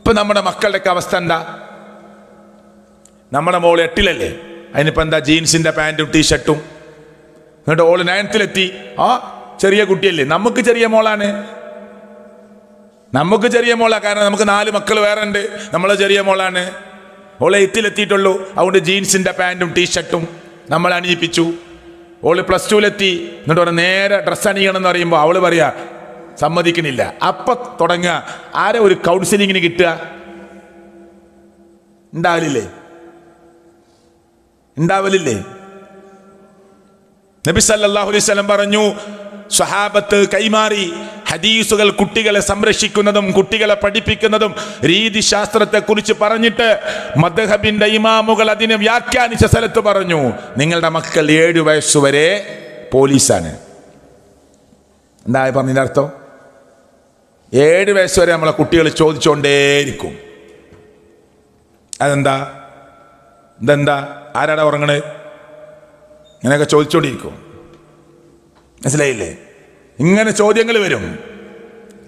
ഇപ്പൊ നമ്മുടെ മക്കളുടെയൊക്കെ അവസ്ഥ എന്താ? നമ്മുടെ മോള് 8-ലല്ലേ, അതിനിപ്പോ എന്താ ജീൻസിന്റെ പാൻറ്റും ടീഷർട്ടും. എന്നിട്ട് ഓള് 9th-ലെത്തി. ചെറിയ കുട്ടിയല്ലേ, നമുക്ക് ചെറിയ മോളാണ്. കാരണം നമുക്ക് 4 മക്കൾ വേറെ ഉണ്ട്. നമ്മളെ ചെറിയ മോളാണ്. ഓള് 8th-ലെത്തിയിട്ടുള്ളൂ. അതുകൊണ്ട് ജീൻസിന്റെ പാൻറ്റും ടീഷർട്ടും നമ്മൾ അണിയിപ്പിച്ചു. ഓള് +2-ലെത്തി. എന്നിട്ട് ഓരോ നേരെ ഡ്രസ്സ് അണിയണം എന്ന് പറയുമ്പോൾ അവള് പറയാ സമ്മതിക്കണില്ല. അപ്പൊ തുടങ്ങുക ആരെ ഒരു കൗൺസിലിങ്ങിന് കിട്ടുക? ഉണ്ടാവലില്ലേ? നബി സല്ലല്ലാഹു അലൈഹി വസല്ലം പറഞ്ഞു, സ്വഹാബത്ത് കൈമാറി ഹദീസുകൾ കുട്ടികളെ സംരക്ഷിക്കുന്നതും കുട്ടികളെ പഠിപ്പിക്കുന്നതും രീതിശാസ്ത്രത്തെ കുറിച്ച് പറഞ്ഞിട്ട് മദ്ഹബിന്റെ ഇമാമുകൾ അതിനെ വ്യാഖ്യാനിച്ച സ്ഥലത്ത് പറഞ്ഞു, നിങ്ങളുടെ മക്കൾ 7 വയസ്സുവരെ പോലീസാണ്. എന്താ പറഞ്ഞതിന്റെ അർത്ഥം? 7 വയസ്സുവരെ നമ്മളെ കുട്ടികൾ ചോദിച്ചുകൊണ്ടേയിരിക്കും. ഇതെന്താ ആരാടാ ഉറങ്ങണേ, ഇങ്ങനെയൊക്കെ ചോദിച്ചോണ്ടിരിക്കും. മനസ്സിലായില്ലേ? ഇങ്ങനെ ചോദ്യങ്ങൾ വരും.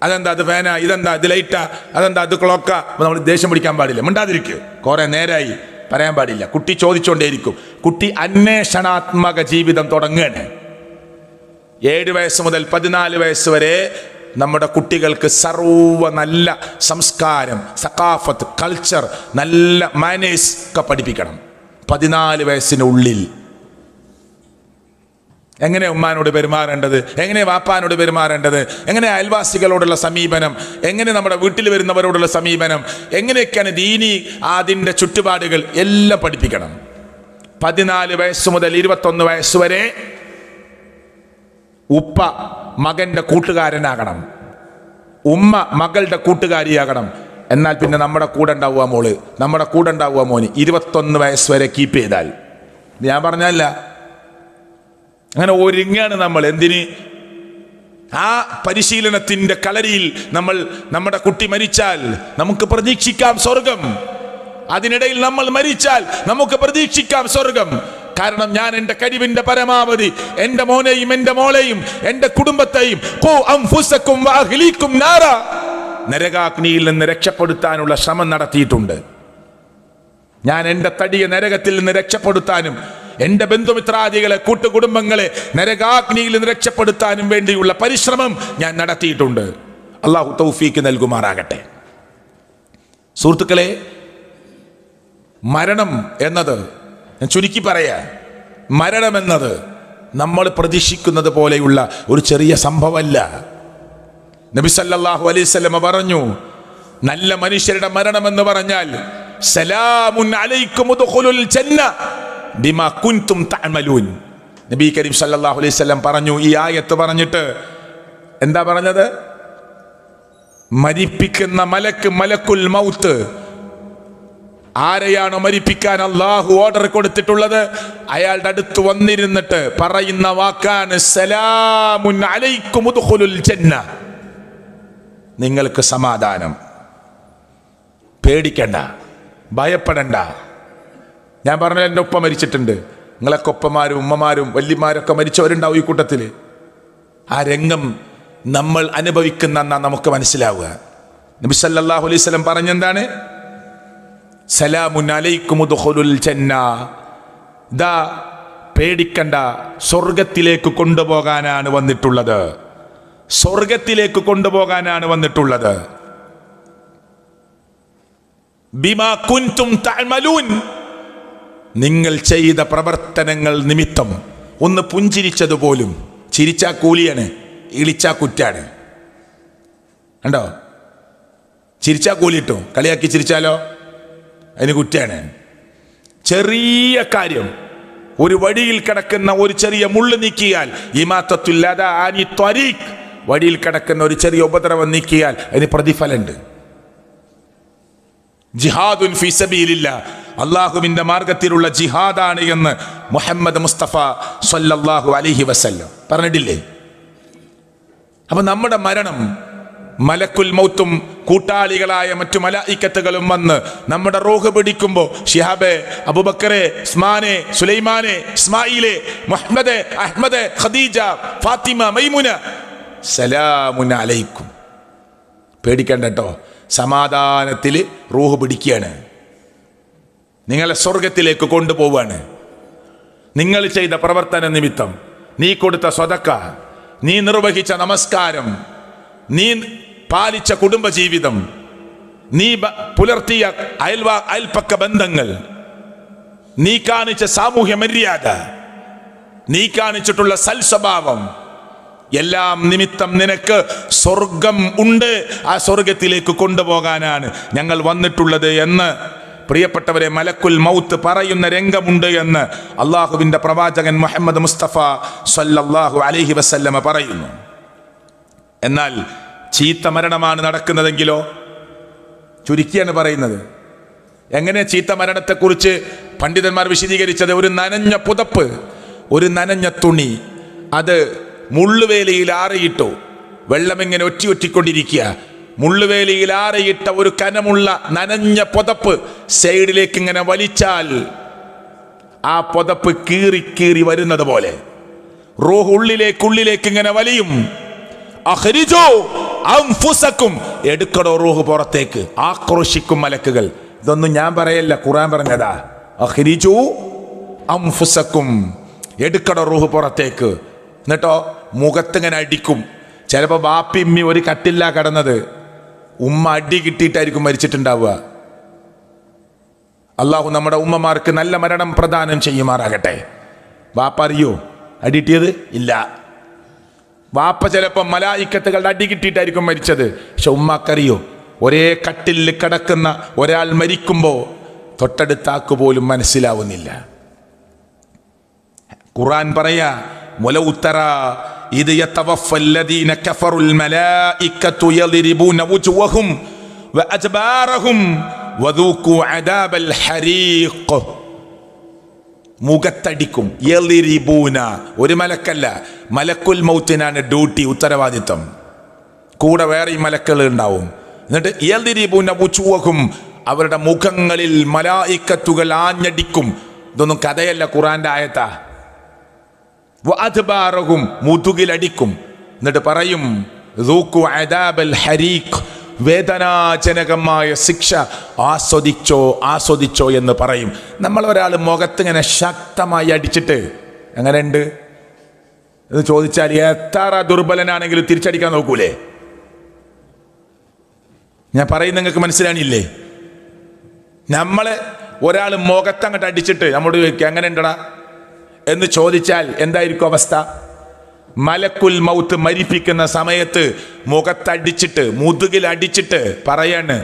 അതെന്താ, അത് ഫാനാ, ഇതെന്താ, ഇത് ലൈറ്റാ, അതെന്താ, അത് ക്ലോക്കാ. അപ്പൊ നമ്മൾ ദേഷ്യം പിടിക്കാൻ പാടില്ല, മിണ്ടാതിരിക്കുക. കുറെ നേരമായി പറയാൻ പാടില്ല. കുട്ടി ചോദിച്ചുകൊണ്ടേയിരിക്കും. കുട്ടി അന്വേഷണാത്മക ജീവിതം തുടങ്ങുകയാണ്. 7 വയസ്സ് മുതൽ 14 വയസ്സ് വരെ നമ്മുടെ കുട്ടികൾക്ക് സർവ്വ നല്ല സംസ്കാരം, സഖാഫത്ത്, കൾച്ചർ, നല്ല മാനേഴ്സ് ഒക്കെ പഠിപ്പിക്കണം. 14 വയസ്സിനുള്ളിൽ എങ്ങനെ ഉമ്മാനോട് പെരുമാറേണ്ടത്, എങ്ങനെ വാപ്പാനോട് പെരുമാറേണ്ടത്, എങ്ങനെ അയൽവാസികളോടുള്ള സമീപനം, എങ്ങനെ നമ്മുടെ വീട്ടിൽ വരുന്നവരോടുള്ള സമീപനം, എങ്ങനെയൊക്കെയാണ് ദീനി അതിൻ്റെ ചുറ്റുപാടുകൾ എല്ലാം പഠിപ്പിക്കണം. 14 വയസ്സ് മുതൽ 21 വയസ്സ് വരെ ഉപ്പ മകന്റെ കൂട്ടുകാരനാകണം, ഉമ്മ മകളുടെ കൂട്ടുകാരിയാകണം. എന്നാൽ പിന്നെ നമ്മുടെ കൂടെ ഉണ്ടാവുക മോള്, നമ്മുടെ കൂടെ ഉണ്ടാവുക മോന് 21 വയസ്സ് വരെ കീപ്പ് ചെയ്താൽ. ഞാൻ പറഞ്ഞല്ല, അങ്ങനെ ഒരുങ്ങാണ് നമ്മൾ. എന്തിന്? ആ പരിശീലനത്തിന്റെ കളരിയിൽ നമ്മുടെ കുട്ടി മരിച്ചാൽ നമുക്ക് പ്രതീക്ഷിക്കാം സ്വർഗം. അതിനിടയിൽ നമ്മൾ മരിച്ചാൽ നമുക്ക് പ്രതീക്ഷിക്കാം സ്വർഗം. കാരണം ഞാൻ എൻ്റെ കഴിവിന്റെ പരമാവധി എൻ്റെ മോനെയും എൻ്റെ മോളെയും എൻ്റെ കുടുംബത്തെയും നരകാഗ്നിയിൽ നിന്ന് രക്ഷപ്പെടുത്താനുള്ള ശ്രമം നടത്തിയിട്ടുണ്ട്. ഞാൻ എൻ്റെ തടിയെ നരകത്തിൽ നിന്ന് രക്ഷപ്പെടുത്താനും എൻ്റെ ബന്ധുമിത്രാദികളെ, കൂട്ടുകുടുംബങ്ങളെ നരകാഗ്നിയിൽ നിന്ന് രക്ഷപ്പെടുത്താനും വേണ്ടിയുള്ള പരിശ്രമം ഞാൻ നടത്തിയിട്ടുണ്ട്. അള്ളാഹു തൗഫീക്ക് നൽകുമാറാകട്ടെ. സുഹൃത്തുക്കളെ, മരണം എന്നത്, ഞാൻ ചുരുക്കി പറയാ, മരണം എന്നത് നമ്മൾ പ്രതീക്ഷിക്കുന്നത് പോലെയുള്ള ഒരു ചെറിയ സംഭവമല്ല. നബി സല്ലല്ലാഹു അലൈഹി വസല്ലം പറഞ്ഞു, നല്ല മനുഷ്യരുടെ മരണം എന്ന് പറഞ്ഞാൽ സലാമുൻ അലൈക്കും ഉദ്ഖുലുൽ ജന്ന ബിമാ കുൻതും തഅമലൂൻ. നബി കരീം സല്ലല്ലാഹു അലൈഹി വസല്ലം പറഞ്ഞു, ഈ ആയത്ത് പറഞ്ഞിട്ട് എന്താ പറഞ്ഞത്? മരിപ്പിക്കുന്ന മലക്കുൽ മൗത്ത് ആരെയാണോ മരിപ്പിക്കാൻ അള്ളാഹു ഓർഡർ കൊടുത്തിട്ടുള്ളത് അയാളുടെ അടുത്ത് വന്നിരുന്നിട്ട് പറയുന്ന വാക്കാണ് സലാമുൻ അലൈക്കും ഉദ്ഖുലുൽ ജന്ന. നിങ്ങൾക്ക് സമാധാനം, പേടിക്കണ്ട, ഭയപ്പെടണ്ട. ഞാൻ പറഞ്ഞ എൻ്റെ ഉപ്പ മരിച്ചിട്ടുണ്ട്. നിങ്ങളൊക്കെ ഉപ്പമാരും ഉമ്മമാരും വല്യമാരൊക്കെ മരിച്ചവരുണ്ടാവും ഈ കൂട്ടത്തിൽ. ആ രംഗം നമ്മൾ അനുഭവിക്കുന്ന നമുക്ക് മനസ്സിലാവുക. നബി സല്ലല്ലാഹു അലൈഹി വസല്ലം പറഞ്ഞെന്താണ്? സലാമുൻ അലൈക്കും ഉദ്ഖുലുൽ ജന്ന. ദാ പേടിക്കണ്ട, സ്വർഗത്തിലേക്ക് കൊണ്ടുപോകാനാണ് വന്നിട്ടുള്ളത്. സ്വർഗത്തിലേക്ക് കൊണ്ടുപോകാനാണ് വന്നിട്ടുള്ളത്. ബിമാ കുൻതും തഅമലൂൻ. നിങ്ങൾ ചെയ്ത പ്രവർത്തനങ്ങൾ നിമിത്തം. ഒന്ന് പുഞ്ചിരിച്ചതുപോലും, ചിരിച്ചാ കൂലിയാണ്, ഇളിച്ചാ കുറ്റാണ്. കണ്ടോ? ചിരിച്ചാ കൂലിട്ടോ, കളിയാക്കി ചിരിച്ചാലോ അതിന് കുറ്റാണ്. ചെറിയ കാര്യം, ഒരു വഴിയിൽ കിടക്കുന്ന ഒരു ചെറിയ മുള്ളു നീക്കിയാൽ, ഇമാത്തത്തുൽ അദാ അനി ത്വരീഖ്, വഴിയിൽ കിടക്കുന്ന ഒരു ചെറിയ ഉപദ്രവം നീക്കിയാൽ അതിന് പ്രതിഫലമുണ്ട്. ജിഹാദുൻ ഫീ സബീലില്ലാ, അള്ളാഹുവിന്റെ മാർഗത്തിലുള്ള ജിഹാദാണ് എന്ന് മുഹമ്മദ് മുസ്തഫ സല്ലല്ലാഹു അലൈഹി വസല്ലം പറഞ്ഞിട്ടില്ലേ? അപ്പൊ നമ്മുടെ മരണം മലക്കുൽ മൗത്തും കൂട്ടാളികളായ മറ്റു മലായിക്കത്തുകളും വന്ന് നമ്മുടെ റൂഹ് പിടിക്കുമ്പോൾ, ശിഹാബെ, അബൂബക്കറെ, ഉസ്മാനെ, സുലൈമാനെ, ഇസ്മായിലെ, മുഹമ്മദ്, അഹ്മദ്, ഖദീജ, ഫാത്തിമ, മൈമുന, സലാമുൻ അലൈക്കും. പേടിക്കണ്ട കേട്ടോ. സമാധാനത്തിൽ റൂഹ് പിടിക്കുകയാണ്, നിങ്ങളെ സ്വർഗത്തിലേക്ക് കൊണ്ടുപോവാണ്. നിങ്ങൾ ചെയ്ത പ്രവർത്തന നിമിത്തം, നീ കൊടുത്ത സ്വതക്ക, നീ നിർവഹിച്ച നമസ്കാരം, നീ പാലിച്ച കുടുംബജീവിതം, നീ പുലർത്തിയ അയൽപക്ക ബന്ധങ്ങൾ, നീ കാണിച്ച സാമൂഹ്യ മര്യാദ, നീ കാണിച്ചിട്ടുള്ള സൽസ്വഭാവം, എല്ലാം നിമിത്തം നിനക്ക് സ്വർഗം ഉണ്ട്. ആ സ്വർഗത്തിലേക്ക് കൊണ്ടുപോകാനാണ് ഞങ്ങൾ വന്നിട്ടുള്ളത് എന്ന് പ്രിയപ്പെട്ടവരെ മലക്കുൽ മൗത്ത് പറയുന്ന രംഗമുണ്ട് എന്ന് അള്ളാഹുവിൻ്റെ പ്രവാചകൻ മുഹമ്മദ് മുസ്തഫ സല്ലല്ലാഹു അലൈഹി വസല്ലമ പറയുന്നു. എന്നാൽ ചീത്ത മരണമാണ് നടക്കുന്നതെങ്കിലോ? ചുരുക്കിയാണ് പറയുന്നത്. എങ്ങനെ ചീത്ത മരണത്തെക്കുറിച്ച് പണ്ഡിതന്മാർ വിശദീകരിച്ചത്? ഒരു നനഞ്ഞ പുതപ്പ്, ഒരു നനഞ്ഞ തുണി, അത് മുള്ളുവേലിയിൽ ആറിയിട്ടു, വെള്ളം ഇങ്ങനെ ഒറ്റിക്കൊണ്ടിരിക്കുക, മുള്ളുവേലിയിൽ ആറിയിട്ട ഒരു കനമുള്ള നനഞ്ഞ പുതപ്പ് സൈഡിലേക്ക് ഇങ്ങനെ വലിച്ചാൽ ആ പുതപ്പ് കീറി കീറി വരുന്നത് പോലെ റൂഹ് ഉള്ളിലേക്ക് ഇങ്ങനെ വലിയും. അഖ്രിജൂ അൻഫുസക്കും, എടുക്കടോ റൂഹ് പുറത്തേക്ക്. ആക്രോശിക്കും മലക്കുകൾ. ഇതൊന്നും ഞാൻ പറയല്ല, ഖുർആൻ പറഞ്ഞതാ. അഖ്രിജൂ അൻഫുസക്കും, എടുക്കടോ റൂഹ് പുറത്തേക്ക്. എന്നിട്ടോ മുഖത്തിങ്ങനെ അടിക്കും. ചിലപ്പോൾ ബാപ്പി ഉമ്മി ഒരു കട്ടില്ല കിടന്നത്, ഉമ്മ അടി കിട്ടിയിട്ടായിരിക്കും മരിച്ചിട്ടുണ്ടാവുക. അള്ളാഹു നമ്മുടെ ഉമ്മമാർക്ക് നല്ല മരണം പ്രദാനം ചെയ്യുമാറാകട്ടെ. ബാപ്പ അറിയോ അടിയിട്ടിയത്? ഇല്ല. ബാപ്പ ചിലപ്പോൾ മലായിക്കത്തുകളുടെ അടി കിട്ടിയിട്ടായിരിക്കും മരിച്ചത്. പക്ഷെ ഉമ്മക്കറിയോ? ഒരേ കട്ടിലിൽ കിടക്കുന്ന ഒരാൾ മരിക്കുമ്പോൾ തൊട്ടടുത്താക്ക് പോലും മനസ്സിലാവുന്നില്ല. ഖുർആൻ പറയാ, വലൗ തറാ ഇദ് യതവഫല്ലദീന കഫറുൽ മലായികതു യദ്രിബൂന വുജൂഹും വഅദ്ബാറഹും വദൂഖു അദാബൽ ഹരീഖ്. മുഖത്തടിക്കും. യദ്രിബൂന, ഒരു മലക്കല്ല, മലക്കുൽ മൗത്തിനാണ് ഡ്യൂട്ടി, ഉത്തരവാദിത്വം. കൂടെ വേറെ മലക്കുകൾ ഉണ്ടാവും. എന്നിട്ട് യദ്രിബൂന വുജൂഹും, അവരുടെ മുഖങ്ങളിൽ മലായികത്തുകൾ ആഞ്ഞടിക്കും. ഇതൊന്നും കഥയല്ല, ഖുർആന്റെ ആയത്താ. വഅദ്ബാറഹും, മുതുകിലടിക്കും. എന്നിട്ട് പറയും ദൂഖു അദാബൽ ഹരീഖ്, വേദനാജനകമായ ശിക്ഷ ആസ്വദിച്ചോ എന്ന് പറയും. നമ്മൾ ഒരാൾ മുഖത്തിങ്ങനെ ശക്തമായി അടിച്ചിട്ട് എങ്ങനെയുണ്ട് എന്ന് ചോദിച്ചാൽ എത്ര ദുർബലനാണെങ്കിലും തിരിച്ചടിക്കാൻ നോക്കൂലേ? ഞാൻ പറയുന്നത് നിങ്ങൾക്ക് മനസ്സിലാണില്ലേ? നമ്മളെ ഒരാൾ മുഖത്തങ്ങോട്ട് അടിച്ചിട്ട് നമ്മോട് ചോദിക്കുക എങ്ങനെ ഉണ്ടടാ എന്ന് ചോദിച്ചാൽ എന്തായിരിക്കും അവസ്ഥ? മലക്കുൽ മൗത്ത് മരിപ്പിക്കുന്ന സമയത്ത് മുഖത്തടിച്ചിട്ട്, മുതുകിൽ അടിച്ചിട്ട് പറയാണ്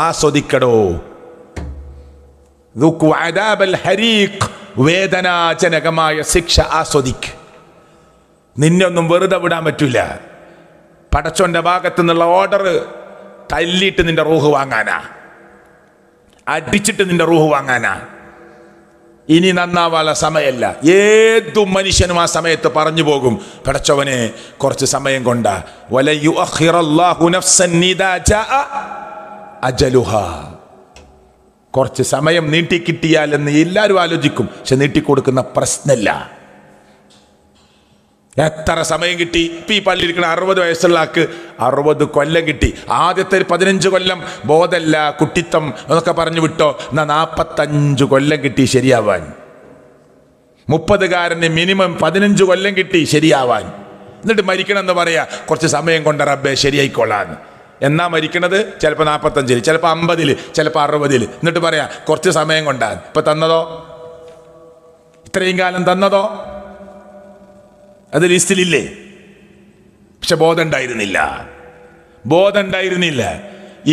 ആസ്വദിക്കടോ, വേദനാജനകമായ ശിക്ഷ ആസ്വദിക്ക്. നിന്നെ ഒന്നും വെറുതെ വിടാൻ പറ്റൂല. പടച്ചോന്റെ ഭാഗത്തു നിന്നുള്ള ഓർഡർ തല്ലിയിട്ട് നിന്റെ റൂഹ് വാങ്ങാനാ, അടിച്ചിട്ട് നിന്റെ റൂഹ് വാങ്ങാനാ. ഇനി നന്നാവാനുള്ള സമയമല്ല. ഏതു മനുഷ്യനും ആ സമയത്ത് പറഞ്ഞു പോകും, പടച്ചവനെ കുറച്ച് സമയം കൊണ്ടാ. കുറച്ച് സമയം നീട്ടിക്കിട്ടിയാൽ എന്ന് എല്ലാവരും ആലോചിക്കും. പക്ഷെ നീട്ടിക്കൊടുക്കുന്ന പ്രശ്നമില്ല. എത്ര സമയം കിട്ടി? ഇപ്പം ഈ പള്ളിയിരിക്കുന്ന 60 വയസ്സുള്ള ആൾക്ക് 60 കൊല്ലം കിട്ടി. ആദ്യത്തെ 15 കൊല്ലം ബോധമല്ല, കുട്ടിത്തം എന്നൊക്കെ പറഞ്ഞു വിട്ടോ. എന്നാൽ 45 കൊല്ലം കിട്ടി ശരിയാവാൻ. 30-കാരന് മിനിമം 15 കൊല്ലം കിട്ടി ശരിയാവാൻ. എന്നിട്ട് മരിക്കണം എന്ന് പറയാ, കുറച്ച് സമയം കൊണ്ട് റബ്ബേ ശരിയായിക്കൊള്ളാന്ന്. എന്നാ മരിക്കണത് ചിലപ്പോൾ 45-ൽ, ചിലപ്പോൾ 50-ൽ, ചിലപ്പോൾ 60-ൽ. എന്നിട്ട് പറയാ കുറച്ച് സമയം കൊണ്ടാ. ഇപ്പൊ തന്നതോ? ഇത്രയും കാലം തന്നതോ? അത് ലിസ്റ്റിലില്ലേ? പക്ഷെ ബോധം ഉണ്ടായിരുന്നില്ല.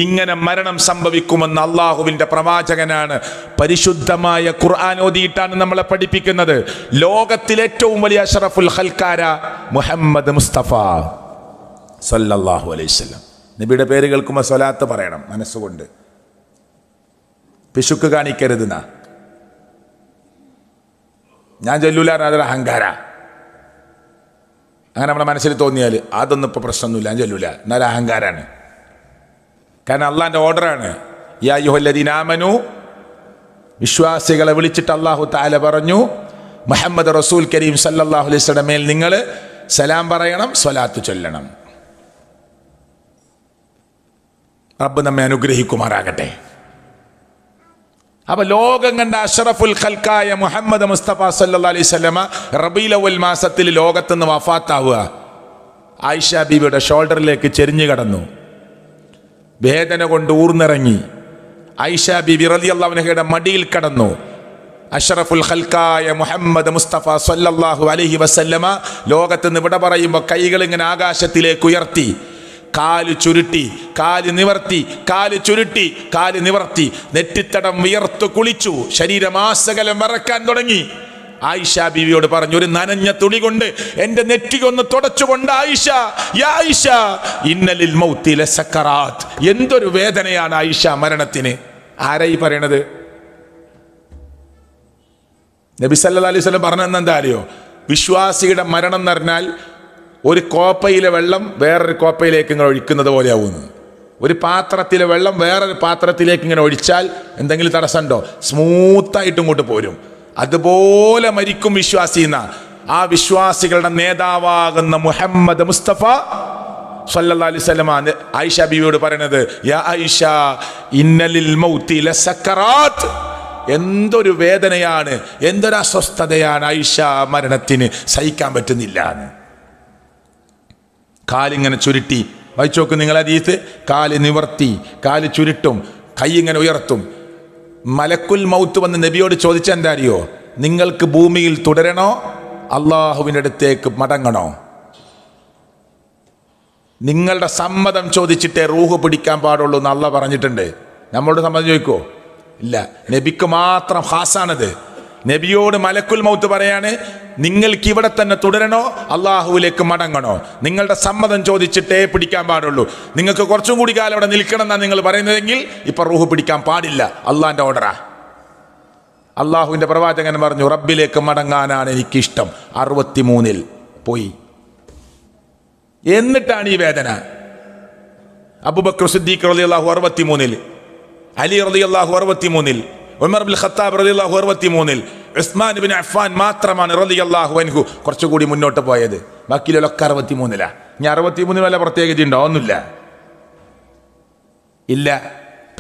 ഇങ്ങനെ മരണം സംഭവിക്കുമെന്ന് അള്ളാഹുവിന്റെ പ്രവാചകനാണ് പരിശുദ്ധമായ ഖുർആൻ ഓതിയിട്ടാണ് നമ്മളെ പഠിപ്പിക്കുന്നത്. ലോകത്തിലെ ഏറ്റവും വലിയ അഷ്റഫുൽ ഖൽക്കാര മുഹമ്മദ് മുസ്തഫ സല്ലല്ലാഹു അലൈഹി വസല്ലം. നബിയുടെ പേര് കേൾക്കുമ്പോൾ സ്വലാത്ത് പറയണം മനസ്സുകൊണ്ട്. പിശുക്ക് കാണിക്കരുതെന്നാ. ഞാൻ ചൊല്ലൂല, അതൊരു അഹങ്കാര. അങ്ങനെ നമ്മുടെ മനസ്സിൽ തോന്നിയാൽ അതൊന്നും ഇപ്പോൾ പ്രശ്നമൊന്നുമില്ല, ഞാൻ ചൊല്ലൂല, എന്നാലും അഹങ്കാരാണ്. കാരണം അള്ളാന്റെ ഓർഡറാണ്. യാ അയ്യുഹല്ലദീന ആമനൂ, വിശ്വാസികളെ വിളിച്ചിട്ട് അള്ളാഹു തആല പറഞ്ഞു, മുഹമ്മദ് റസൂൽ കരീം സല്ലല്ലാഹു അലൈഹി വസല്ലം മേൽ നിങ്ങൾ സലാം പറയണം, സ്വലാത്ത് ചൊല്ലണം. റബ്ബ് നമ്മെ അനുഗ്രഹിക്കുമാറാകട്ടെ. അപ്പൊ ലോകം കണ്ട അഷ്റഫുൽ ഖൽക്കായ മുഹമ്മദ് മുസ്തഫ സല്ലല്ലാഹു അലൈഹി വസല്ലമ റബീഉൽ അവ്വൽ മാസത്തിൽ ലോകത്തുനിന്ന് വഫാത്താവുക. ആയിഷ ബീവിയുടെ ഷോൾഡറിലേക്ക് ചെരിഞ്ഞു കടന്നു, വേദന കൊണ്ട് ഊർന്നിറങ്ങി. ആയിഷ ബീവി റളിയല്ലാഹു അൻഹയുടെ മടിയിൽ കടന്നു. അഷ്റഫുൽ ഖൽക്കായ മുഹമ്മദ് മുസ്തഫ സല്ലല്ലാഹു അലൈഹി വസല്ലമ ലോകത്തുനിന്ന് വിട പറയുമ്പോൾ കൈകൾ ഇങ്ങനെ ആകാശത്തിലേക്ക് ഉയർത്തി, കാല് ചുരുട്ടി, കാല് നിവർത്തി, കാല് ചുരുട്ടി, കാല് നിവർത്തി, നെറ്റിത്തടം വിയർത്തു കുളിച്ചു, ശരീരമാസകലം വിറക്കാൻ തുടങ്ങി. ആയിഷ ബീവിയോട് പറഞ്ഞു, ഒരു നനഞ്ഞ തുണി കൊണ്ട് എന്റെ നെറ്റികൊന്ന് തുടച്ചുകൊണ്ട് ആയിഷ, യാ ആയിഷ ഇന്നലിൽ മൗതി ലസക്കറാത്ത്. എന്തൊരു വേദനയാണ് ആയിഷ മരണത്തിന്. ആരായി പറയണത്? നബി സല്ലല്ലാഹു അലൈഹി വസല്ലം പറഞ്ഞത് എന്താ അറിയോ? വിശ്വാസിയുടെ മരണം എന്ന് പറഞ്ഞാൽ ഒരു കോപ്പയിലെ വെള്ളം വേറൊരു കോപ്പയിലേക്ക് ഇങ്ങനെ ഒഴിക്കുന്നത് പോലെയാവുന്നു. ഒരു പാത്രത്തിലെ വെള്ളം വേറൊരു പാത്രത്തിലേക്ക് ഇങ്ങനെ ഒഴിച്ചാൽ എന്തെങ്കിലും തടസ്സമുണ്ടോ? സ്മൂത്തായിട്ട് ഇങ്ങോട്ട് പോരും. അതുപോലെ മരിക്കും വിശ്വാസി എന്ന ആ വിശ്വാസികളുടെ നേതാവാകുന്ന മുഹമ്മദ് മുസ്തഫ സല്ലല്ലാഹു അലൈഹി വസല്ലം ആയിഷ ബീവിയോട് പറയണത്, യാ ആയിഷ ഇന്നലിൽ മൗതി ലസക്കറാത്ത്. എന്തൊരു വേദനയാണ്, എന്തൊരു അസ്വസ്ഥതയാണ് ആയിഷ മരണത്തിന്, സഹിക്കാൻ പറ്റുന്നില്ല. കാലിങ്ങനെ ചുരുട്ടി വായിച്ചു നോക്കും നിങ്ങൾ ഹദീസ്. കാല് നിവർത്തി, കാല് ചുരുട്ടും, കൈ ഇങ്ങനെ ഉയർത്തും. മലക്കുൽ മൗത്ത് വന്ന് നബിയോട് ചോദിച്ച എന്താ അറിയോ? നിങ്ങൾക്ക് ഭൂമിയിൽ തുടരണോ അള്ളാഹുവിൻ്റെ അടുത്തേക്ക് മടങ്ങണോ? നിങ്ങളുടെ സമ്മതം ചോദിച്ചിട്ടേ റൂഹ് പിടിക്കാൻ പാടുള്ളൂ എന്ന് അള്ളാഹ് പറഞ്ഞിട്ടുണ്ട്. നമ്മളോട് സമ്മതം ചോദിക്കുമോ? ഇല്ല, നബിക്ക് മാത്രം ഖാസാണത്. നബിയോട് മലക്കുൽ മൗത്ത് പറയാണ്, നിങ്ങൾക്ക് ഇവിടെ തന്നെ തുടരണോ അള്ളാഹുവിലേക്ക് മടങ്ങണോ? നിങ്ങളുടെ സമ്മതം ചോദിച്ചിട്ടേ പിടിക്കാൻ പാടുള്ളൂ. നിങ്ങൾക്ക് കുറച്ചും കൂടി കാലം അവിടെ നിൽക്കണം എന്നാണ് നിങ്ങൾ പറയുന്നതെങ്കിൽ ഇപ്പൊ റൂഹ് പിടിക്കാൻ പാടില്ല. അള്ളാഹിന്റെ ഓർഡറാ. അള്ളാഹുവിന്റെ പ്രവാചകൻ പറഞ്ഞു, റബ്ബിലേക്ക് മടങ്ങാനാണ് എനിക്കിഷ്ടം. 63 പോയി. എന്നിട്ടാണ് ഈ വേദന. അബൂബക്കർ സിദ്ദീഖ് റളിയല്ലാഹു 63, അലി റളിയല്ലാഹു 63, ഉമർ ഇബ്നുൽ ഖത്താബ് റളിയല്ലാഹു 63, ഉസ്മാൻ ഇബ്നു അഫ്ഫാൻ മാത്രമാണ് റളിയല്ലാഹു അൻഹു കുറച്ചുകൂടി മുന്നോട്ട് പോയത്. ബാക്കിയുള്ളവരൊക്കെ 63. ഇനി 63 വല്ല പ്രത്യേകത ഉണ്ടോ? ഒന്നുമില്ല, ഇല്ല.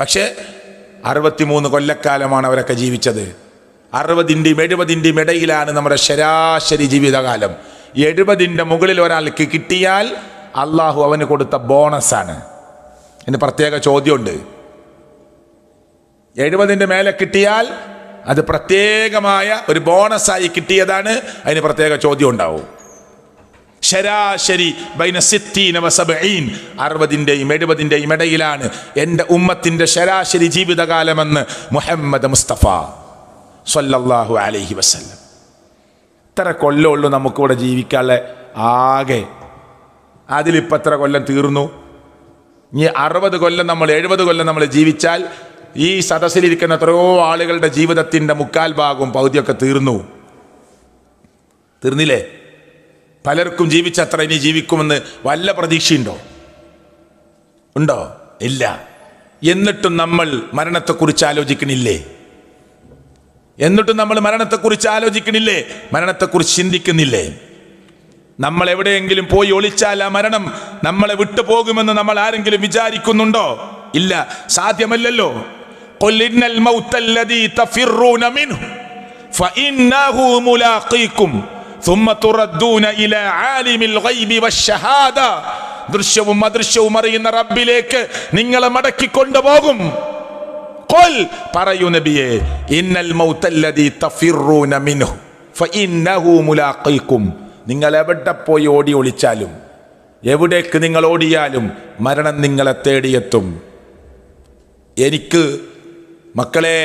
പക്ഷേ 63 കൊല്ലക്കാലമാണ് അവരൊക്കെ ജീവിച്ചത്. 60ൻ്റെയും 70ൻ്റെയും ഇടയിലാണ് നമ്മുടെ ശരാശരി ജീവിതകാലം. 70ൻ്റെ മുകളിൽ ഒരാൾക്ക് കിട്ടിയാൽ അള്ളാഹു അവന് കൊടുത്ത ബോണസാണ്. അതിന് പ്രത്യേക ചോദ്യമുണ്ട്. 70ൻ്റെ മേലെ കിട്ടിയാൽ അത് പ്രത്യേകമായ ഒരു ബോണസായി കിട്ടിയതാണ്. അതിന് പ്രത്യേക ചോദ്യം ഉണ്ടാവും. ശരാശരി ബൈന 60 വ 70, 60ൻ്റെയും 70ൻ്റെയും ഇടയിലാണ് എൻ്റെ ഉമ്മത്തിൻ്റെ ശരാശരി ജീവിതകാലമെന്ന് മുഹമ്മദ് മുസ്തഫ സ്വല്ലല്ലാഹു അലൈഹി വസല്ലം. ഇത്ര കൊല്ലമുള്ളൂ നമുക്കിവിടെ ജീവിക്കാനുള്ള ആകെ. അതിലിപ്പോൾ എത്ര കൊല്ലം തീർന്നു? ഇനി 60 കൊല്ലം നമ്മൾ 70 കൊല്ലം നമ്മൾ ജീവിച്ചാൽ ഈ സദസ്സിലിരിക്കുന്ന എത്രയോ ആളുകളുടെ ജീവിതത്തിൻ്റെ 3/4 ഭാഗവും പകുതിയൊക്കെ തീർന്നില്ലേ? പലർക്കും ജീവിച്ചത്ര ഇനി ജീവിക്കുമെന്ന് വല്ല പ്രതീക്ഷയുണ്ടോ? ഉണ്ടോ? ഇല്ല. എന്നിട്ടും നമ്മൾ മരണത്തെക്കുറിച്ച് ആലോചിക്കണില്ലേ? മരണത്തെക്കുറിച്ച് ചിന്തിക്കുന്നില്ലേ? നമ്മൾ എവിടെയെങ്കിലും പോയി ഒളിച്ചാൽ ആ മരണം നമ്മളെ വിട്ടുപോകുമെന്ന് നമ്മൾ ആരെങ്കിലും വിചാരിക്കുന്നുണ്ടോ? ഇല്ല, സാധ്യമല്ലല്ലോ. ഖുൽ ഇന്നൽ മൗതല്ലദീ തഫിറൂന മിൻഹു ഫഇന്നഹു മുലാഖീകും ثم تردون إلى عالم الغيب والشهادة. ദൃശ്യവും അദൃശ്യവും അറിയുന്ന റബ്ബിലേക്ക് നിങ്ങളെ മടക്കി കൊണ്ടുപോകും. ഖുൽ, പറയൂ നബിയേ, ഇന്നൽ മൗതല്ലദീ തഫിറൂന മിൻഹു ഫഇന്നഹു മുലാഖീകും. നിങ്ങൾ എവിടെ പോയി ഓടി ഒളിച്ചാലും, എവിടേക്ക് നിങ്ങൾ ഓടിയാലും മരണം നിങ്ങളെ തേടിയെത്തും. എനിക്ക് മക്കളെ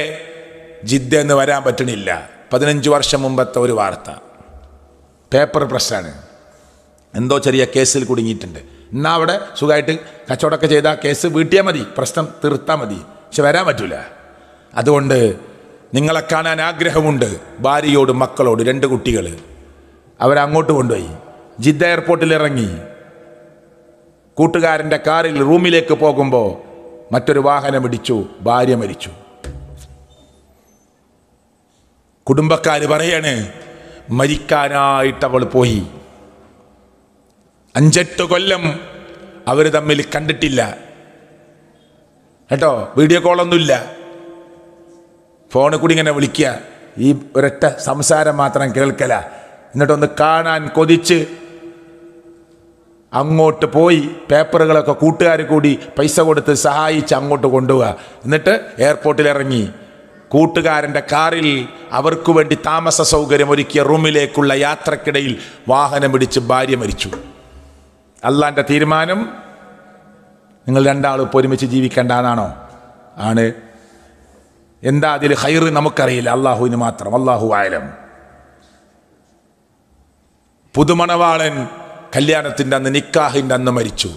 ജിദ്ദെന്ന് വരാൻ പറ്റണില്ല. 15 വർഷം മുമ്പത്തെ ഒരു വാർത്ത, പേപ്പർ പ്രസ്സാണ്. എന്തോ ചെറിയ കേസിൽ കുടുങ്ങിയിട്ടുണ്ട്. എന്നാൽ അവിടെ സുഖമായിട്ട് കച്ചവടമൊക്കെ ചെയ്താൽ കേസ് വീട്ടിയാൽ മതി, പ്രശ്നം തീർത്താൽ മതി. പക്ഷെ വരാൻ പറ്റൂല. അതുകൊണ്ട് നിങ്ങളെ കാണാൻ ആഗ്രഹമുണ്ട്. ഭാര്യയോട് മക്കളോട് 2 കുട്ടികൾ അവരങ്ങോട്ട് കൊണ്ടുപോയി. ജിദ്ദ എയർപോർട്ടിൽ ഇറങ്ങി. കൂട്ടുകാരൻ്റെ കാറിൽ റൂമിലേക്ക് പോകുമ്പോൾ മറ്റൊരു വാഹനം ഇടിച്ചു, ഭാര്യ മരിച്ചു. കുടുംബക്കാർ പറയാണ്, മരിക്കാനായിട്ട് അവൾ പോയി. 5-8 കൊല്ലം അവർ തമ്മിൽ കണ്ടിട്ടില്ല കേട്ടോ. വീഡിയോ കോളൊന്നുമില്ല, ഫോണിൽ കൂടി ഇങ്ങനെ വിളിക്കുക, ഈ ഒരൊറ്റ സംസാരം മാത്രം കേൾക്കല. എന്നിട്ടൊന്ന് കാണാൻ കൊതിച്ച് അങ്ങോട്ട് പോയി പേപ്പറുകളൊക്കെ കൂട്ടുകാർ കൂടി പൈസ കൊടുത്ത് സഹായിച്ച് അങ്ങോട്ട് കൊണ്ടുപോവുക. എന്നിട്ട് എയർപോർട്ടിൽ ഇറങ്ങി കൂട്ടുകാരൻ്റെ കാറിൽ അവർക്ക് വേണ്ടി താമസ സൗകര്യം ഒരുക്കിയ റൂമിലേക്കുള്ള യാത്രക്കിടയിൽ വാഹനം ഇടിച്ച് ഭാര്യ മരിച്ചു. അള്ളാൻ്റെ തീരുമാനം നിങ്ങൾ രണ്ടാളും ഇപ്പോൾ ഒരുമിച്ച് ജീവിക്കേണ്ടതാണോ? ആണ്. എന്താ അതിൽ ഖൈർ നമുക്കറിയില്ല, അള്ളാഹുവിന് മാത്രം, അള്ളാഹു ആലം. പുതുമണവാളൻ കല്യാണത്തിൻ്റെ അന്ന്, നിക്കാഹിൻ്റെ അന്ന് മരിച്ചു,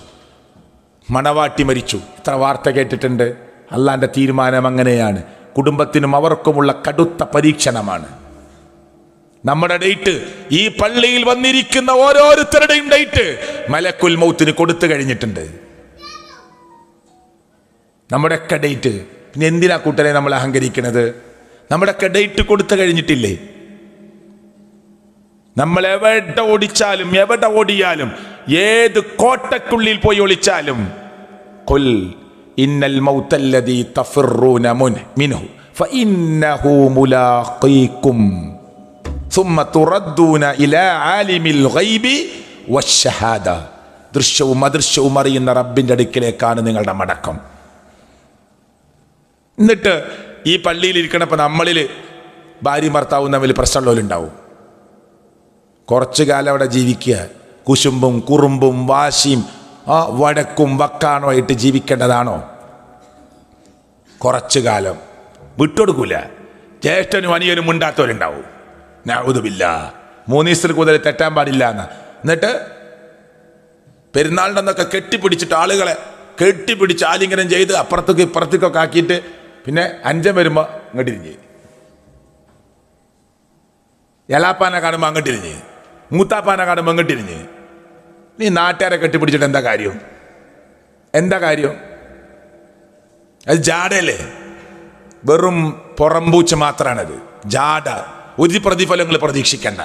മണവാട്ടി മരിച്ചു. എത്ര വാർത്ത കേട്ടിട്ടുണ്ട്. അള്ളാൻ്റെ തീരുമാനം അങ്ങനെയാണ്. കുടുംബത്തിനും അവർക്കുമുള്ള കടുത്ത പരീക്ഷണമാണ്. നമ്മുടെ ഡേറ്റ്, ഈ പള്ളിയിൽ വന്നിരിക്കുന്ന ഓരോരുത്തരുടെയും ഡേറ്റ് മലക്കുൽ മൗത്തിന് കൊടുത്തു കഴിഞ്ഞിട്ടുണ്ട്. നമ്മുടെയൊക്കെ ഡേറ്റ്. പിന്നെ എന്തിനാ കൂട്ടരെ നമ്മൾ അഹങ്കരിക്കുന്നത്? നമ്മുടെയൊക്കെ ഡേറ്റ് കൊടുത്തു കഴിഞ്ഞിട്ടില്ലേ? നമ്മൾ എവിടെ ഓടിച്ചാലും, എവിടെ ഓടിയാലും, ഏത് കോട്ടക്കുള്ളിൽ പോയി ഒളിച്ചാലും, ഖുൽ ഇന്നൽ മൗതല്ലദീ തഫിറൂന മിൻഹു ഫഇന്നഹു മുലാഖീകും സുമ്മ തുറദ്ദൂന ഇലാ ആലിമിൽ ഗൈബി വശ്ശഹാദ. ദൃശ്യവും അദൃശ്യവും അറിയുന്ന റബ്ബിൻ്റെ അടുക്കിലേക്കാണ് നിങ്ങളുടെ മടക്കം. എന്നിട്ട് ഈ പള്ളിയിൽ ഇരിക്കണപ്പോൾ നമ്മളിൽ ഭാര്യയും ഭർത്താവും തമ്മിൽ പ്രശ്നമുള്ളവരുണ്ടാവും. കുറച്ചു കാലം അവിടെ ജീവിക്കുക, കുശുമ്പും കുറുമ്പും വാശിയും വടക്കും വക്കാണുമായിട്ട് ജീവിക്കേണ്ടതാണോ? കുറച്ചു കാലം വിട്ടുകൊടുക്കൂല. ജ്യേഷ്ഠനും അനിയനും ഉണ്ടാത്തവരുണ്ടാവും. നഅൂദുബില്ലാ. 3 ദിവസത്തിൽ കൂടുതൽ തെറ്റാൻ പാടില്ല എന്ന്. എന്നിട്ട് പെരുന്നാളിൻ്റെ കെട്ടിപ്പിടിച്ചിട്ട് ആളുകളെ കെട്ടിപ്പിടിച്ച് ആലിംഗനം ചെയ്ത് അപ്പുറത്തേക്ക് ഇപ്പുറത്തേക്കൊക്കെ ആക്കിയിട്ട് പിന്നെ 5 വരുമ്പോൾ അങ്ങോട്ടിരിഞ്ഞ്, എളാപ്പാനെ കാണുമ്പോൾ അങ്ങോട്ടിരിഞ്ഞ്, മൂത്താപ്പാനെ കാണുമ്പോൾ അങ്ങോട്ടിരിഞ്ഞ്. നീ നാട്ടുകാരെ കെട്ടിപ്പിടിച്ചിട്ട് എന്താ കാര്യം? എന്താ കാര്യം? അത് ജാടയല്ലേ? വെറും പുറംപൂച്ച മാത്രമാണത്. ജാട. ഒരു പ്രതിഫലങ്ങൾ പ്രതീക്ഷിക്കണ്ട.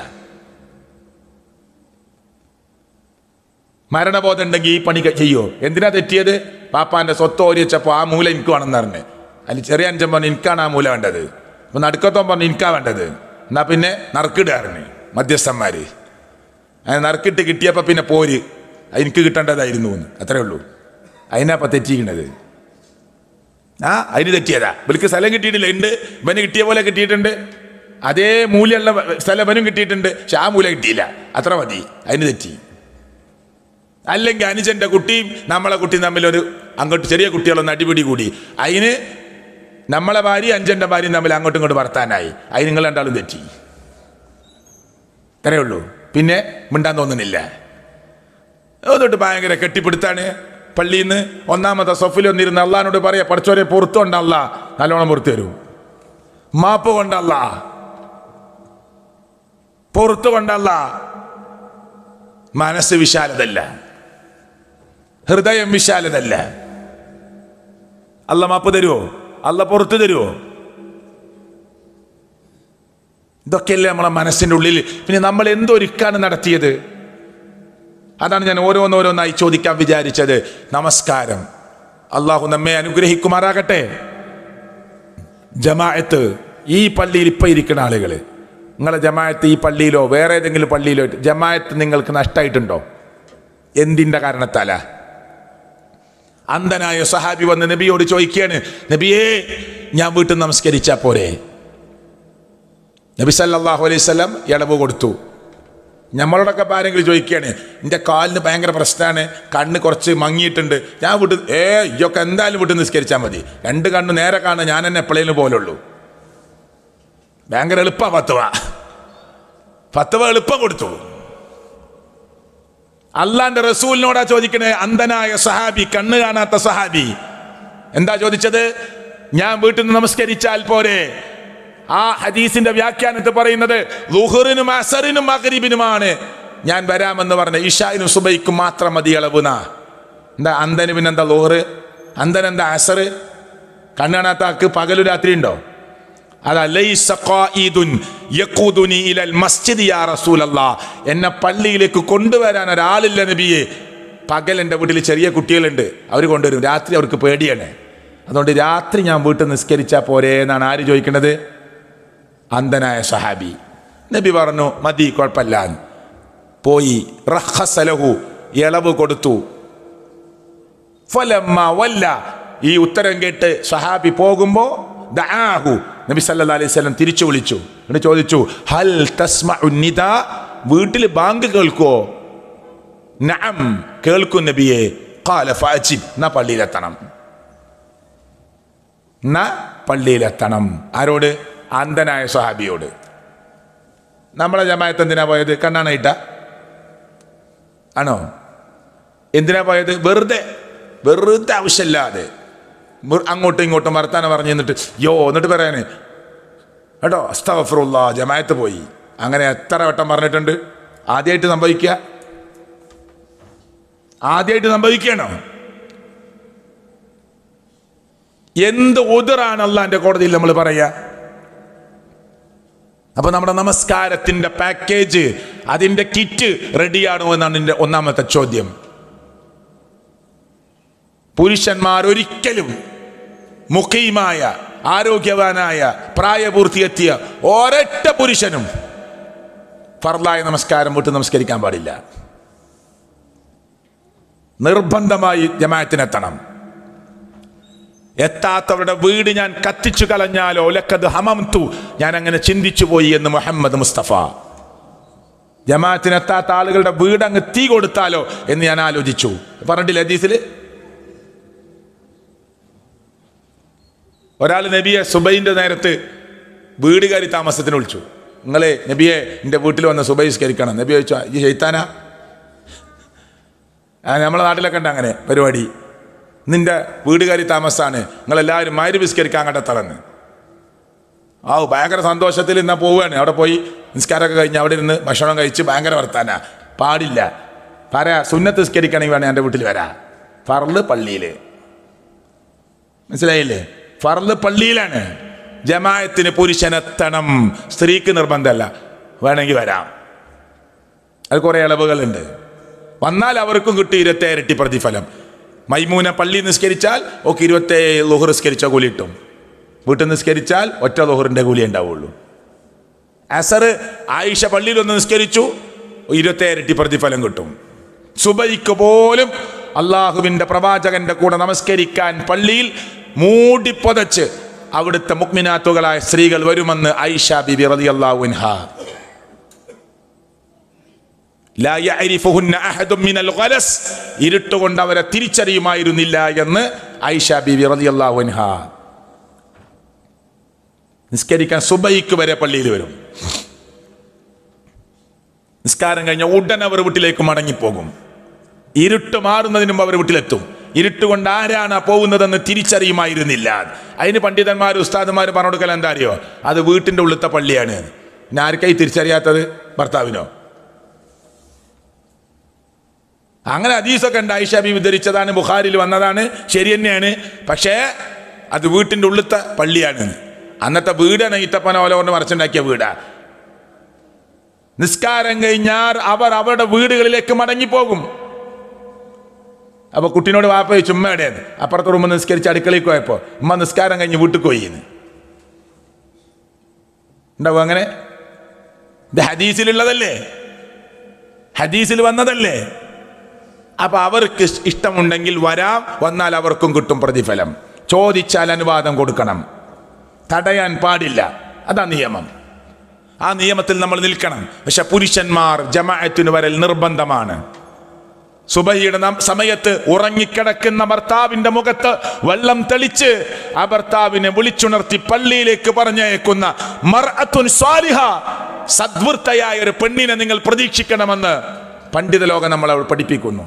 മരണബോധം ഉണ്ടെങ്കിൽ ഈ പണി ചെയ്യോ? എന്തിനാ തെറ്റിയത്? പാപ്പാന്റെ സ്വത്ത് ഓരി വെച്ചപ്പോൾ ആ മൂല എനിക്ക് വേണമെന്ന് പറഞ്ഞ്, അതിൽ ചെറിയ 5 പറഞ്ഞു എനിക്കാണ് ആ മൂല വേണ്ടത്, അപ്പൊ നടുക്കത്തോ പറഞ്ഞു എനിക്കാ വേണ്ടത്. എന്നാ പിന്നെ നറുക്കിടാറിന് മധ്യസ്ഥന്മാര് അങ്ങനെ നറുക്കിട്ട് കിട്ടിയപ്പോൾ പിന്നെ പോര് എനിക്ക് കിട്ടേണ്ടതായിരുന്നു എന്ന്. അത്രേ ഉള്ളൂ. അതിനപ്പം തെറ്റിക്കണത്. അതിന് തെറ്റിയതാ. ഇവർക്ക് സ്ഥലം കിട്ടിയിട്ടില്ല, ഉണ്ട്, ഇവന് കിട്ടിയ പോലെ കിട്ടിയിട്ടുണ്ട്. അതേ മൂല്യമുള്ള സ്ഥലം ഇവനും കിട്ടിയിട്ടുണ്ട്, പക്ഷെ ആ മൂല കിട്ടിയില്ല. അത്ര മതി, അതിന് തെറ്റി. അല്ലെങ്കിൽ അനുജന്റെ കുട്ടിയും നമ്മളെ കുട്ടിയും തമ്മിലൊരു അങ്ങോട്ട് ചെറിയ കുട്ടികളൊന്ന് അടിപിടി കൂടി, അതിന് നമ്മളെ ഭാര്യ അഞ്ചൻ്റെ ഭാര്യയും തമ്മിൽ അങ്ങോട്ടും ഇങ്ങോട്ട് വർത്താനായി, അതിന് നിങ്ങൾ രണ്ടാളും തെറ്റി. ഇത്രയേ ഉള്ളൂ. പിന്നെ മിണ്ടാൻ തോന്നുന്നില്ല. അതുകൊണ്ട് ഭയങ്കര കെട്ടിപ്പിടുത്താണ്. പള്ളിയിൽ നിന്ന് 1-ാമത്തെ സൊഫിൽ വന്നിരുന്ന് അള്ളഹാനോട് പറയാ, പഠിച്ചോരെ പുറത്തു കൊണ്ടല്ല, നല്ലോണം പുറത്തു തരൂ, മാപ്പ് കൊണ്ടല്ല, പുറത്തു കൊണ്ടല്ല. മനസ്സ് വിശാലതല്ല, ഹൃദയം വിശാലതല്ല. അല്ല മാപ്പ് തരുമോ? അല്ല പുറത്തു തരുമോ? ഇതൊക്കെയല്ലേ നമ്മളെ മനസ്സിൻ്റെ ഉള്ളിൽ. പിന്നെ നമ്മൾ എന്തൊരുക്കാണ് നടത്തിയത്? അതാണ് ഞാൻ ഓരോന്നോരോന്നായി ചോദിക്കാൻ വിചാരിച്ചത്. നമസ്കാരം, അള്ളാഹു നമ്മെ അനുഗ്രഹിക്കുമാറാകട്ടെ. ജമാഅത്ത്, ഈ പള്ളിയിൽ ഇപ്പം ഇരിക്കുന്ന ആളുകൾ, നിങ്ങളെ ജമാഅത്ത് ഈ പള്ളിയിലോ വേറെ ഏതെങ്കിലും പള്ളിയിലോ ജമാഅത്ത് നിങ്ങൾക്ക് നഷ്ടമായിട്ടുണ്ടോ? എന്തിൻ്റെ കാരണത്താല? അന്ധനായ സഹാബി വന്ന് നബിയോട് ചോദിക്കുകയാണ്, നബിയേ ഞാൻ വീട്ടിൽ നമസ്കരിച്ചാ പോരെ? നബി സല്ലല്ലാഹു അലൈഹി വസല്ലം ഇളവ് കൊടുത്തു. നമ്മളോടൊക്കെ ആരെങ്കിലും ചോദിക്കുകയാണ്, എൻ്റെ കാലിന് ഭയങ്കര പ്രശ്നമാണ്, കണ്ണ് കുറച്ച് മങ്ങിയിട്ടുണ്ട്, ഞാൻ വീട്ടിൽ ഇയൊക്കെ എന്തായാലും വീട്ടിൽ നിസ്കരിച്ചാൽ മതി, 2 കണ്ണ് നേരെ കാണുക, ഞാൻ തന്നെ എപ്പോഴേലും പോലുള്ളൂ. ഭയങ്കര എളുപ്പ ഫത്വ എളുപ്പം കൊടുത്തു. അള്ളാന്റെ റസൂലിനോടാ ചോദിക്കണേ. അന്ധനായ സഹാബി, കണ്ണ് കാണാത്ത സഹാബി എന്താ ചോദിച്ചത്? ഞാൻ വീട്ടിൽ നിന്ന് നമസ്കരിച്ചാൽ പോരെ? ആ ഹദീസിന്റെ വ്യാഖ്യാനത്തിൽ പറയുന്നത് ളുഹറിനും അസറിനും മഗ്രിബിനുമാണ് ഞാൻ വരാമെന്ന് പറഞ്ഞ, ഇശാഇനും സുബൈക്കും മാത്രം മതി ഇളവുന. എന്താ അന്ധന് പിന്നെന്താ ളുഹർ? അന്ധൻ എന്താ അസർ? കണ്ണ് കാണാത്ത ആൾക്ക് പകലും രാത്രി ഉണ്ടോ? എന്നെ പള്ളിയിലേക്ക് കൊണ്ടുവരാൻ ഒരാളില്ല നബിയെ. പകൽ എൻ്റെ വീട്ടിൽ ചെറിയ കുട്ടികളുണ്ട്, അവർ കൊണ്ടുവരും. രാത്രി അവർക്ക് പേടിയാണ്. അതുകൊണ്ട് രാത്രി ഞാൻ വീട്ടിൽ നിസ്കരിച്ചാൽ പോരേ എന്നാണ് ആര് ചോദിക്കുന്നത്? അന്ധനായ സഹാബി. നബി പറഞ്ഞു മതി, കുഴപ്പമില്ല. പോയി റഖ്ഖസലഹു, ഇളവ് കൊടുത്തു. ഫലമ്മ വല്ല, ഈ ഉത്തരം കേട്ട് സഹാബി പോകുമ്പോൾ ദആഹു, നബി സല്ലല്ലാഹു അലൈഹി വസല്ലം തിരിച്ചു വിളിച്ചു. എന്നിട്ട് ചോദിച്ചു ഹൽ തസ്മഉ നിദാ, വീട്ടിൽ ബാങ്ക് കേൾക്കോ? നഅം, കേൾക്കും നബിയെ. ഖാല ഫഅജിബ്, എന്നാ പള്ളിയിലെത്തണം. എന്നാ പള്ളിയിലെത്തണം. ആരോട്? അന്ധനായ സ്വഹാബിയോട്. നമ്മളെ ജമാഅത്ത് എന്തിനാ പോയത്? കണ്ണാണയിട്ട ആണോ? എന്തിനാ പോയത്? വെറുതെ ആവശ്യമില്ലാതെ അങ്ങോട്ടും ഇങ്ങോട്ടും വർത്താനം പറഞ്ഞു എന്നിട്ട് എന്നിട്ട് പറയാന് കേട്ടോ അസ്തഗ്ഫിറുല്ലാഹ്, ജമാഅത്ത് പോയി. അങ്ങനെ എത്ര വട്ടം പറഞ്ഞിട്ടുണ്ട്. ആദ്യമായിട്ട് സംഭവിക്കുകയാണോ? എന്ത് ഉദറാണ് അള്ളാന്റെ കോടതിയിൽ നമ്മൾ പറയാ? അപ്പൊ നമ്മുടെ നമസ്കാരത്തിന്റെ പാക്കേജ്, അതിന്റെ കിറ്റ് റെഡിയാണോ എന്നാണ് എൻ്റെ ഒന്നാമത്തെ ചോദ്യം. പുരുഷന്മാർ ഒരിക്കലും മുഖീമായ, ആരോഗ്യവാനായ, പ്രായപൂർത്തിയെത്തിയ ഒരൊറ്റ പുരുഷനും ഫർളായ നമസ്കാരം വിട്ട് നമസ്കരിക്കാൻ പാടില്ല. നിർബന്ധമായി ജമാഅത്തിനെത്തണം. എത്താത്തവരുടെ വീട് ഞാൻ കത്തിച്ചു കളഞ്ഞാലോ ലഖദ് ഹമംതു, ഞാൻ അങ്ങനെ ചിന്തിച്ചു പോയി എന്ന് മുഹമ്മദ് മുസ്തഫ. ജമാഅത്തിനെത്താത്ത ആളുകളുടെ വീട് അങ്ങ് തീ കൊടുത്താലോ എന്ന് ഞാൻ ആലോചിച്ചു. പറഞ്ഞിട്ടില്ല ഹദീസിൽ? ഒരാൾ നബിയെ സുബൈന്റെ നേരത്ത് വീട് കയറി താമസത്തിന് വിളിച്ചു. നിങ്ങളെ നബിയെ എൻ്റെ വീട്ടിൽ വന്ന് സുബൈസ്കരിക്കണം. നബി ചോദിച്ചു ഈ ശൈത്താനാ? നമ്മളെ നാട്ടിലൊക്കെ ഉണ്ട് അങ്ങനെ പരിപാടി. നിന്റെ വീട് കയറി താമസമാണ്, നിങ്ങളെല്ലാവരും മഗ്‌രിബിസ്കരിക്കാൻ കണ്ടെത്തളന്ന്. ഭയങ്കര സന്തോഷത്തിൽ ഇന്നാ പോവുകയാണ്. അവിടെ പോയി നിസ്കാരമൊക്കെ കഴിഞ്ഞ് അവിടെ ഇരുന്ന് ഭക്ഷണം കഴിച്ച് ഭയങ്കര വർത്താനാ. പാടില്ല. പറയാ സുന്നത്ത് നിസ്കരിക്കണമെങ്കിൽ വേണേ എൻ്റെ വീട്ടിൽ വരാ. ഫർള് പള്ളിയിൽ. മനസ്സിലായില്ലേ? ഫർള് പള്ളിയിലാണ്. ജമാഅത്തിന് പുരുഷനെത്തണം, സ്ത്രീക്ക് നിർബന്ധമല്ല. വേണമെങ്കിൽ വരാം. അത് കുറേ ഇളവുകളുണ്ട്. വന്നാൽ അവർക്കും കിട്ടും 27 ഇരട്ടി പ്രതിഫലം. മൈമൂന പള്ളി നിസ്കരിച്ചാൽ ഒക്കെ 27 ളുഹർ നിസ്കരിച്ച കൂലി കിട്ടും. വീട്ടിൽ നിസ്കരിച്ചാൽ ഒറ്റ ളുഹറിന്റെ കൂലി ഉണ്ടാവുള്ളൂ. അസർ ആയിഷ പള്ളിയിൽ ഒന്ന് നിസ്കരിച്ചു, 27 ഇരട്ടി പ്രതിഫലം കിട്ടും. സുബൈക്ക് പോലും അള്ളാഹുവിന്റെ പ്രവാചകന്റെ കൂടെ നമസ്കരിക്കാൻ പള്ളിയിൽ മൂടിപ്പൊതച്ച് അവിടുത്തെ മുഅ്മിനാത്തുകളായ സ്ത്രീകൾ വരുമെന്ന് ആയിഷ ബിബി റളിയല്ലാഹു അൻഹാ. ലാ യഅരിഫുഹുന്ന അഹദും മിനൽ ഗലസ്, ഇരുട്ടുകൊണ്ട് അവരെ തിരിച്ചറിയുമായിരുന്നില്ല എന്ന് ആയിഷ ബിബി റളിയല്ലാഹു അൻഹാ. നിസ്കരിക്കാൻ സുബൈക്ക് വരെ പള്ളിയിൽ വരും. നിസ്കാരം കഴിഞ്ഞ ഉടൻ അവർ വീട്ടിലേക്ക് മടങ്ങിപ്പോകും. ഇരുട്ട് മാറുന്നതിന് മുമ്പ് അവർ വീട്ടിലെത്തും. ഇരുട്ടുകൊണ്ട് ആരാണ് പോകുന്നതെന്ന് തിരിച്ചറിയുമായിരുന്നില്ല. അതിന് പണ്ഡിതന്മാർ ഉസ്താദന്മാർ പറഞ്ഞു കൊടുക്കൽ എന്താ അറിയോ? അത് വീട്ടിൻ്റെ ഉള്ളിലത്തെ പള്ളിയാണ്. പിന്നെ ആർക്കായി തിരിച്ചറിയാത്തത്? ഭർത്താവിനോ? അങ്ങനെ ഹദീസൊക്കെ ഉണ്ട്. ആയിഷ ബീവി ധരിച്ചതാണ്, ബുഖാരിയിൽ വന്നതാണ്, ശരി തന്നെയാണ്. പക്ഷേ അത് വീട്ടിൻ്റെ ഉള്ളിലത്തെ പള്ളിയാണ്. അന്നത്തെ വീടാണ് ഈത്തപ്പന ഓല കൊണ്ട് മറച്ചുണ്ടാക്കിയ വീടാ. നിസ്കാരം കഴിഞ്ഞാൽ അവർ അവരുടെ വീടുകളിലേക്ക് മടങ്ങിപ്പോകും. അപ്പൊ കുട്ടീനോട് വാപ്പ ചോദിച്ചു ഉമ്മയുടേന്ന്. അപ്പുറത്തെ റൂമിൽ നിസ്കരിച്ച് അടുക്കളയ്ക്ക് പോയപ്പോൾ ഉമ്മ നിസ്കാരം കഴിഞ്ഞ് വീട്ടിൽ പോയിന്ന്. ഉണ്ടാവും അങ്ങനെ? ഇത് ഹദീസിലുള്ളതല്ലേ, ഹദീസിൽ വന്നതല്ലേ. അപ്പൊ അവർക്ക് ഇഷ്ടമുണ്ടെങ്കിൽ വരാം, വന്നാൽ അവർക്കും കിട്ടും പ്രതിഫലം. ചോദിച്ചാൽ അനുവാദം കൊടുക്കണം, തടയാൻ പാടില്ല. അതാ നിയമം. ആ നിയമത്തിൽ നമ്മൾ നിൽക്കണം. പക്ഷെ പുരുഷന്മാർ ജമാഅത്തിന് വരൽ നിർബന്ധമാണ്. സുബഹിയുടെ സമയത്ത് ഉറങ്ങിക്കിടക്കുന്ന ഭർത്താവിന്റെ മുഖത്ത് വെള്ളം തെളിച്ച് ആ ഭർത്താവിനെ വിളിച്ചുണർത്തി പള്ളിയിലേക്ക് പറഞ്ഞയക്കുന്ന മർഅത്തുൻ സ്വാലിഹ, സദ്വൃത്തയായ ഒരു പെണ്ണിനെ നിങ്ങൾ പ്രതീക്ഷിക്കണമെന്ന് പണ്ഡിത ലോകം നമ്മളെ പഠിപ്പിക്കുന്നു.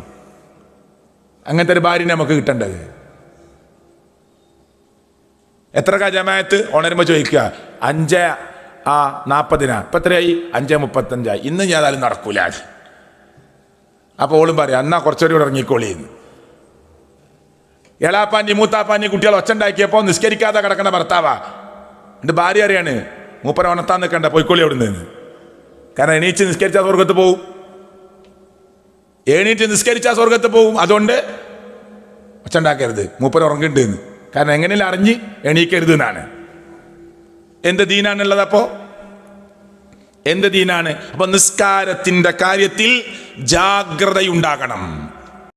അങ്ങനത്തെ ഒരു ഭാര്യനെ നമുക്ക് കിട്ടേണ്ടത്. എത്രക്കാ ജമാഅത്ത്? ഉണരുമ്പോൾ ചോദിക്കുക 5:40 ഇപ്പൊ എത്രയായി? 5:35. ഇന്ന് ഞാൻ അതായാലും നടക്കൂല. അപ്പോൾ ഓളും പറയാം എന്നാ കുറച്ചുകൂടി ഇറങ്ങിക്കോളിന്ന്. എളാപ്പാൻ്റെ മൂത്താപ്പാൻ്റെ കുട്ടികൾ ഒച്ച ഉണ്ടാക്കിയപ്പോൾ നിസ്കരിക്കാതെ കിടക്കുന്ന ഭർത്താവാ. എൻ്റെ ഭാര്യ അറിയാണ് മൂപ്പര ഉണർത്താൻ നിൽക്കണ്ട പോയിക്കോളി അവിടെ നിന്ന്. കാരണം എണീച്ച് നിസ്കരിച്ചാൽ സ്വർഗത്ത് പോവും, എണീറ്റ് നിസ്കരിച്ചാൽ സ്വർഗത്ത് പോവും. അതുകൊണ്ട് ഒച്ചുണ്ടാക്കരുത്, മൂപ്പര ഉറങ്ങുന്നുണ്ട് എന്ന്. കാരണം എങ്ങനെയും അറിഞ്ഞ് എണീക്കരുത് എന്നാണ്. എന്ത് ദീനാണുള്ളത്? അപ്പോ എന്ത് ദീനാണ്? അപ്പൊ നിസ്കാരത്തിന്റെ കാര്യത്തിൽ ജാഗ്രതയുണ്ടാകണം.